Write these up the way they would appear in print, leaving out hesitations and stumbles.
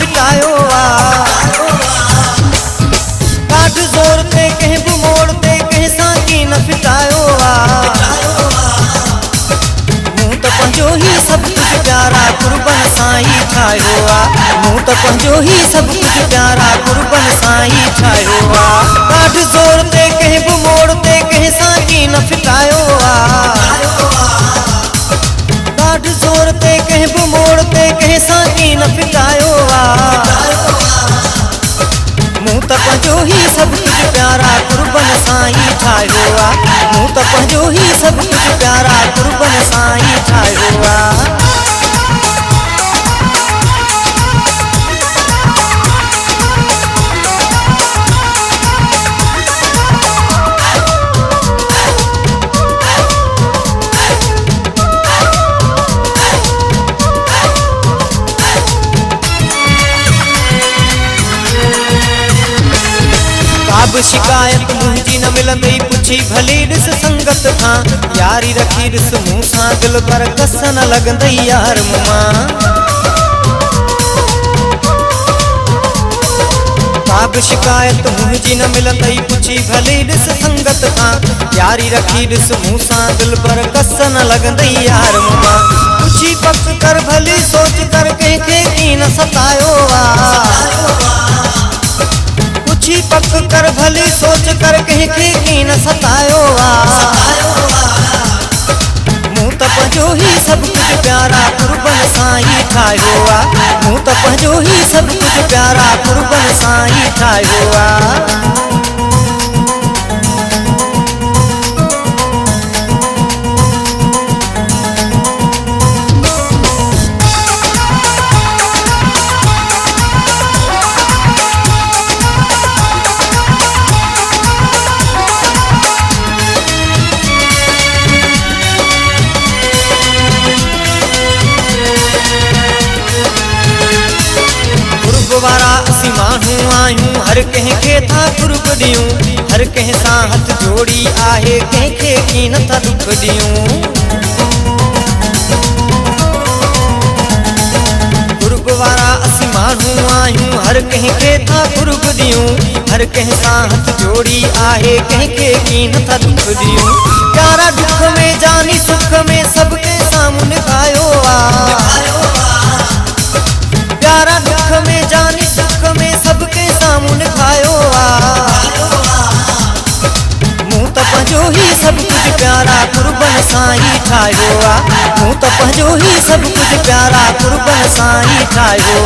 फिटायो काठ जोर ते कहीं बि मोड़ ते कहीं साकी न फिटायो मूं त पंहिंजो ही सब कुछ प्यारा कुर्बन साईं ठाहियो मूं त पंहिंजो ही सब कुछ प्यारा कुर्बन साईं ठाहियो काठ जोर ते कहीं बि मोड़ ते कहीं साकी न फिटायो काठ जोर ते कहीं बि मोड़ ते कहीं साकी न फिटायो मूं त पंहिंजो ही सब कुछ प्यारा कुर्बन साईं ठाहियो मूं त पंहिंजो ही सब कुछ प्यारा कुर्बन साईं ठाहियो अब शिकायत मुंहिंजी न मिलंदी पुछी भली ॾिस संगत खां यारी रखी ॾिस मूं सां दिल पर कस न लॻंदई यार मुमां का बि शिकायत मुंहिंजी न मिलंदई पुछी भली ॾिस संगत खां यारी रखी ॾिस मूं सां दिल पर कस न लॻंदई यार मुमां पुछी पक कर भली सोच कर कंहिंखे की न सतायो पुछी पक कर भली सोच कर कंहिंखे की न सतायो मूं त पंहिंजो ही सब कुछ प्यारा कुर्बन साईं ठाहियो मूं त पंहिंजो ही सब कुछ प्यारा कुर्बन साईं ठाहियो वारा असी माण्हू आहियूं हर कंहिंखे था कुर्ब ॾियूं हर कंहिं सां हथ जोड़ी आहे कंहिंखे की नथा दुख ॾियूं कुर्ब वारा असी माण्हू आहियूं हर कंहिंखे था कुर्ब ॾियूं हर कंहिं सां हथ जोड़ी आहे कंहिंखे की नथा दुख ॾियूं प्यारा दुख में जानी सुख में सब कंहिं साम्हूं निभायो प्यारा दुख में जानी सुख में सब के साम्हूं निभायो मूं त पंहिंजो ही सब कुछ प्यारा कुर्बन साईं ठाहियो मूं त पंहिंजो ही सब कुछ प्यारा कुर्बन साईं ठाहियो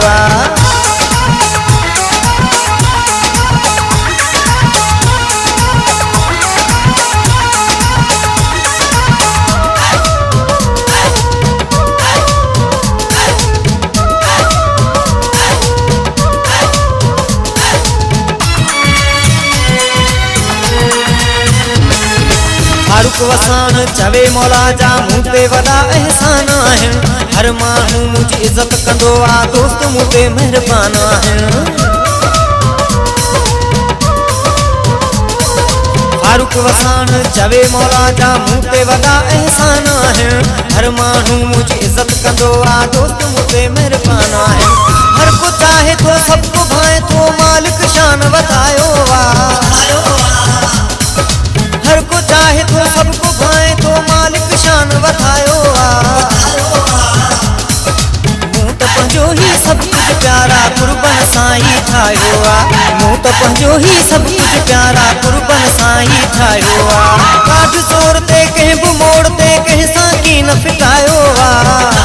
फारूक वसान चवे मौला जा मूं ते वॾा एहसान आहिनि हर माण्हू मुंहिंजी इज़त कंदो दोस्त मूं ते महिरबान आहिनि फारूक वसान चवे मौला जा मूं ते वॾा एहसान आहिनि हर माण्हू मुंहिंजी इज़त कंदो दोस्त मूं ते महिरबान आहिनि हर को चाहे थो सबको भाए थो मालिक शान वधायो हर को चाहे तो सबको भाए तो मालिक शान वधायो मूं त पंहिंजो ही सब कुछ प्यारा कुर्बन साईं ठाहियो मूं त पंहिंजो ही सब कुछ प्यारा कुर्बन साईं ठाहियो काठ जोर ते कंहिं बि मोड़ ते कंहिं सां की न फिटायो